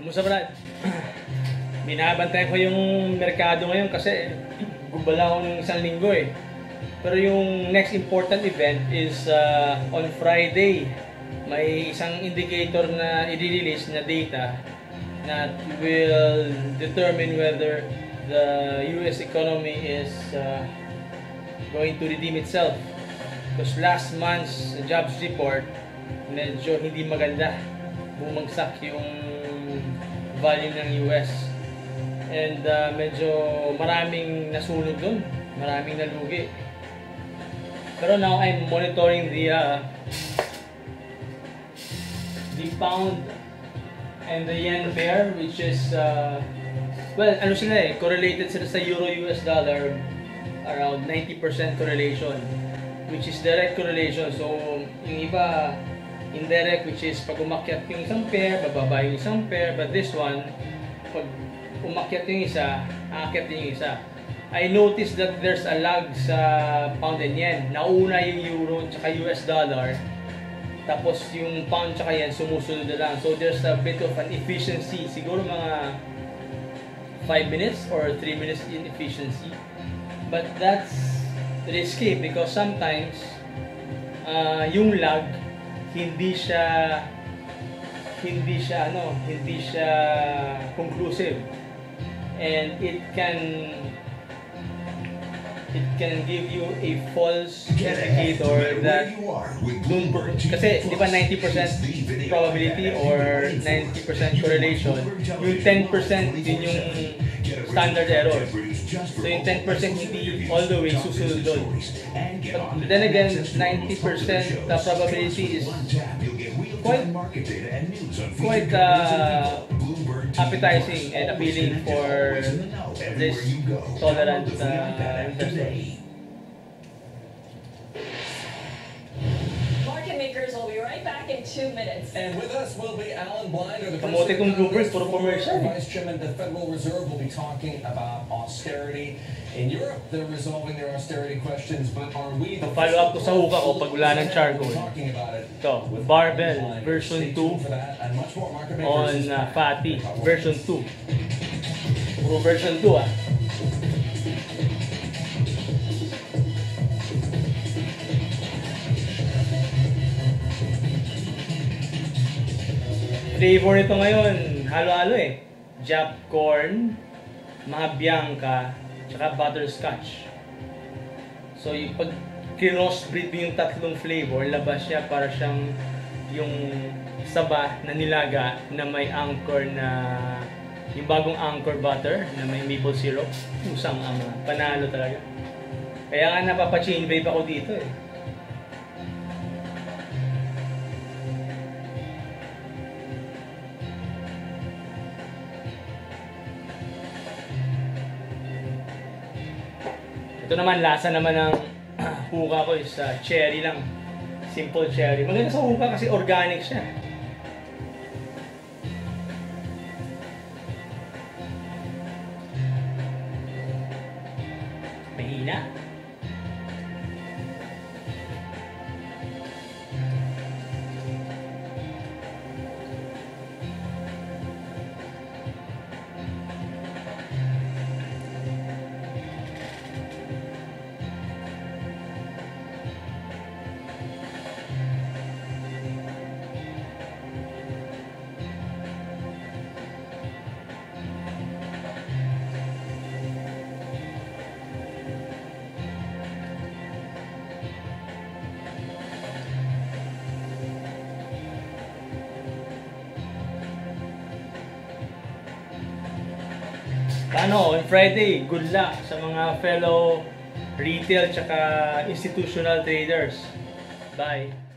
Kumusta Brad? Binabantayan ko yung merkado ngayon kasi gumala ako ng isang linggo eh. Pero yung next important event is on Friday. May isang indicator na i-release na data that will determine whether the US economy is going to redeem itself. Because last month's jobs report, medyo hindi maganda. Bumagsak yung volume ng US. And medyo maraming nasunod dun. Maraming nalugi. Pero now I'm monitoring the pound and the yen pair, which is well, ano sila eh, correlated sila sa euro US dollar, around 90% correlation, which is direct correlation. So yung iba indirect, which is pag umakyat yung isang pair, bababa yung isang pair, but this one, pag umakyat yung isa, aakyat yung isa. I noticed that there's a lag sa pound and yen. Nauna yung euro tsaka US dollar, tapos yung pound tsaka yen sumusunod na lang. So there's a bit of an efficiency, siguro mga 5 minutes or 3 minutes inefficiency. But that's risky because sometimes yung lag hindi siya conclusive, and it can give you a false indicator that kasi di ba 90% probability or 90% correlation, yung 10% din yung standard error. So yung 10% hindi all the way susunod doon. But then again, 90% the probability is quite appetizing and appealing for this tolerant investors. Market makers will be right back in 2 minutes. And with us will be Alan Blind, or the Kamote kong bloopers, puro commercial. Vice Chairman of the Federal Reserve, will be talking about austerity. In Europe, they're resolving their austerity questions, but are we the follow up ko sa huka ko pag wala ng charcoal. talking about it? Ito, Barbell version 2 on Fatty version 2. Puro version 2 ah. Flavor nito ngayon, halo-halo eh. Japcorn, mga Bianca, tsaka butterscotch. So yung pag crossbreed mo yung tatlong flavor, labas siya para siyang yung saba na nilaga na may Anchor na yung bagong Anchor butter na may maple syrup. Usang ama, panalo talaga. Kaya nga napapa-chain vape ako dito eh. Ito naman, lasa naman ng hookah ko is cherry lang. Simple cherry. Maganda sa hookah kasi organic siya. Mahina. Ano, on Friday, good luck sa mga fellow retail tsaka institutional traders. Bye!